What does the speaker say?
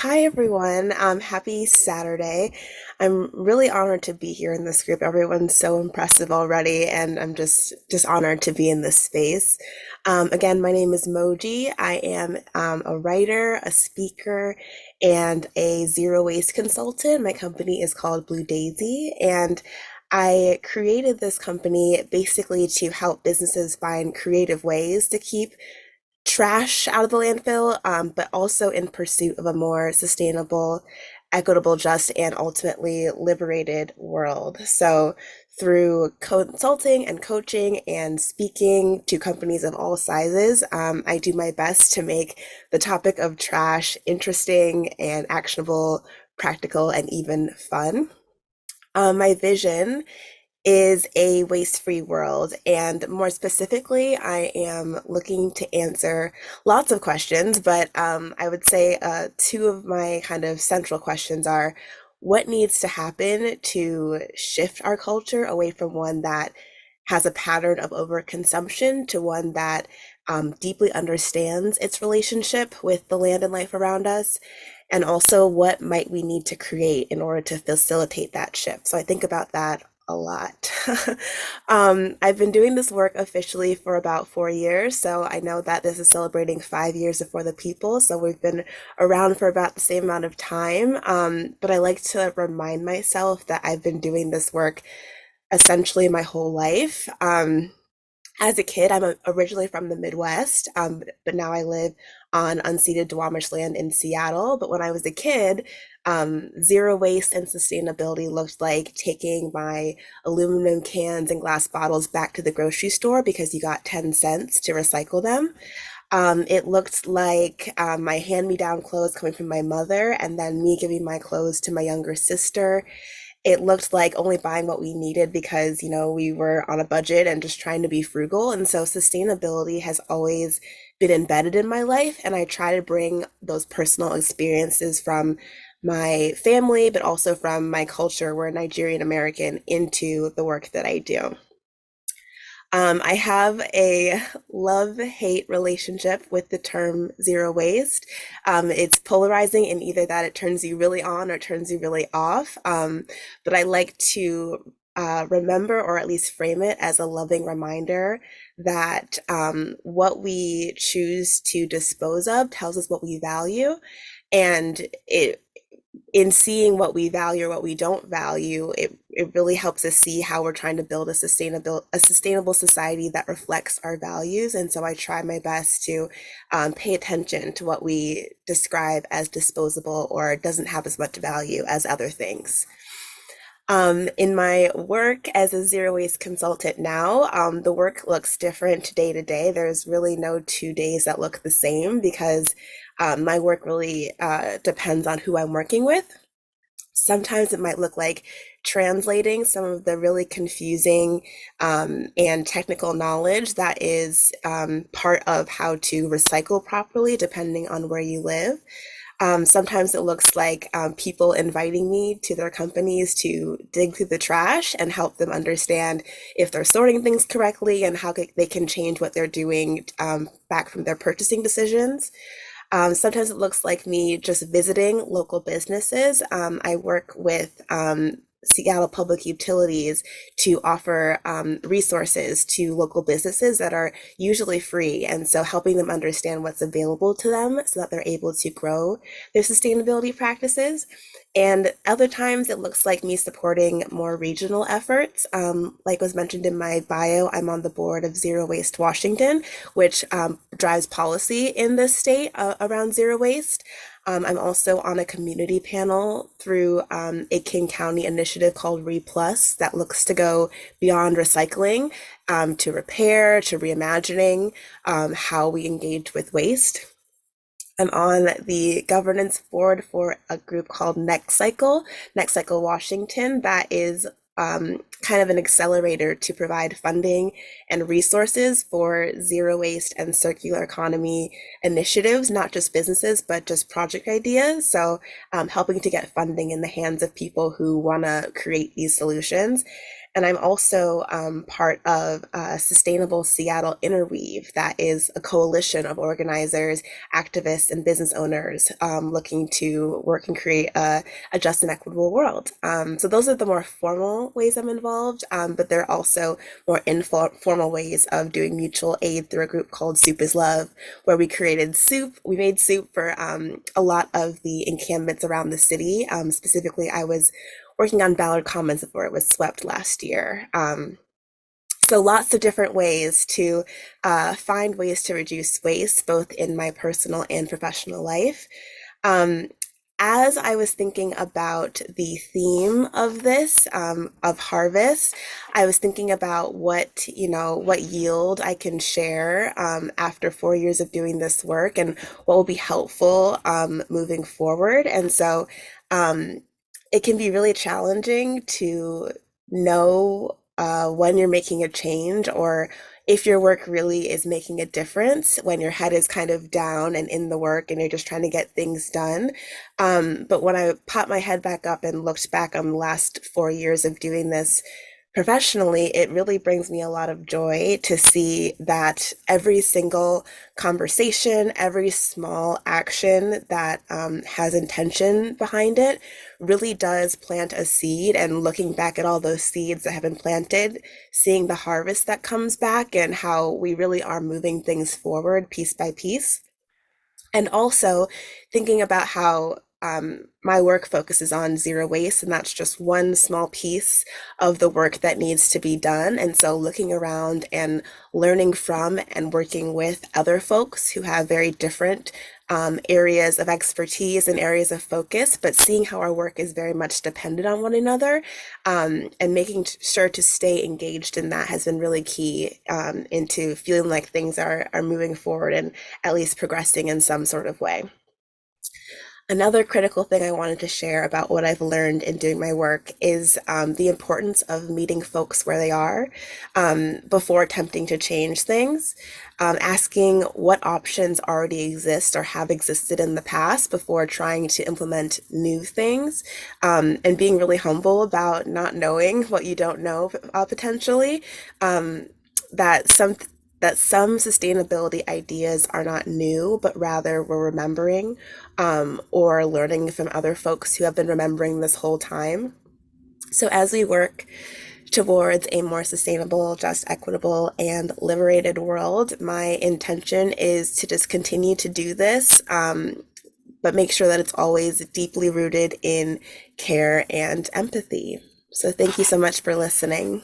Hi everyone. Happy Saturday. I'm really honored to be here in this group. Everyone's so impressive already, and I'm just honored to be in this space. Again, my name is Moji. I am a writer, a speaker, and a zero waste consultant. My company is called Blue Daisi, and I created this company basically to help businesses find creative ways to keep trash out of the landfill, but also in pursuit of a more sustainable, equitable, just, and ultimately liberated world. So, through consulting and coaching and speaking to companies of all sizes, I do my best to make the topic of trash interesting and actionable, practical, and even fun. My vision is a waste-free world. And more specifically, I am looking to answer lots of questions, but I would say two of my kind of central questions are what needs to happen to shift our culture away from one that has a pattern of overconsumption to one that deeply understands its relationship with the land and life around us, and also what might we need to create in order to facilitate that shift. So I think about that a lot. I've been doing this work officially for about 4 years, so I know that this is celebrating 5 years before the people. So we've been around for about the same amount of time. But I like to remind myself that I've been doing this work essentially my whole life. As a kid, I'm originally from the Midwest, but now I live on unceded Duwamish land in Seattle. But when I was a kid, zero waste and sustainability looked like taking my aluminum cans and glass bottles back to the grocery store because you got 10 cents to recycle them. It looked like my hand-me-down clothes coming from my mother and then me giving my clothes to my younger sister. It looked like only buying what we needed because, we were on a budget and just trying to be frugal. And so sustainability has always been embedded in my life. And I try to bring those personal experiences from my family, but also from my culture, we're Nigerian American, into the work that I do. I have a love-hate relationship with the term zero waste. It's polarizing in either that it turns you really on or turns you really off. But I like to remember or at least frame it as a loving reminder that what we choose to dispose of tells us what we value. And in seeing what we value or what we don't value, it really helps us see how we're trying to build a sustainable society that reflects our values. And so I try my best to pay attention to what we describe as disposable or doesn't have as much value as other things. In my work as a zero waste consultant now, the work looks different day to day. There's really no 2 days that look the same because my work really depends on who I'm working with. Sometimes it might look like translating some of the really confusing and technical knowledge that is part of how to recycle properly, depending on where you live. Sometimes it looks like people inviting me to their companies to dig through the trash and help them understand if they're sorting things correctly and how they can change what they're doing back from their purchasing decisions. Sometimes it looks like me just visiting local businesses. I work with Seattle Public Utilities to offer resources to local businesses that are usually free. And so helping them understand what's available to them so that they're able to grow their sustainability practices. And other times it looks like me supporting more regional efforts. Like was mentioned in my bio, I'm on the board of Zero Waste Washington, which drives policy in the state around zero waste. I'm also on a community panel through a King County initiative called RePlus that looks to go beyond recycling to repair, to reimagining how we engage with waste. I'm on the governance board for a group called Next Cycle Washington, that is kind of an accelerator to provide funding and resources for zero waste and circular economy initiatives, not just businesses, but just project ideas. So helping to get funding in the hands of people who want to create these solutions. And I'm also part of Sustainable Seattle Interweave, that is a coalition of organizers, activists, and business owners looking to work and create a just and equitable world. So those are the more formal ways I'm involved, but there are also more informal ways of doing mutual aid through a group called Soup is Love, where we created soup. We made soup for a lot of the encampments around the city. Specifically, I was working on Ballard Commons before it was swept last year. So lots of different ways to find ways to reduce waste, both in my personal and professional life. Um, as I was thinking about the theme of this, of harvest, I was thinking about what yield I can share after 4 years of doing this work and what will be helpful moving forward. And so um, it can be really challenging to know when you're making a change or if your work really is making a difference when your head is kind of down and in the work and you're just trying to get things done. But when I popped my head back up and looked back on the last 4 years of doing this professionally, it really brings me a lot of joy to see that every single conversation, every small action that has intention behind it really does plant a seed. And looking back at all those seeds that have been planted, seeing the harvest that comes back and how we really are moving things forward piece by piece. And also thinking about how my work focuses on zero waste, and that's just one small piece of the work that needs to be done. And so looking around and learning from and working with other folks who have very different areas of expertise and areas of focus, but seeing how our work is very much dependent on one another, and making sure to stay engaged in that has been really key into feeling like things are moving forward and at least progressing in some sort of way. Another critical thing I wanted to share about what I've learned in doing my work is the importance of meeting folks where they are before attempting to change things, asking what options already exist or have existed in the past before trying to implement new things, and being really humble about not knowing what you don't know potentially. That some sustainability ideas are not new, but rather we're remembering or learning from other folks who have been remembering this whole time. So as we work towards a more sustainable, just, equitable, and liberated world, my intention is to just continue to do this, but make sure that it's always deeply rooted in care and empathy. So thank you so much for listening.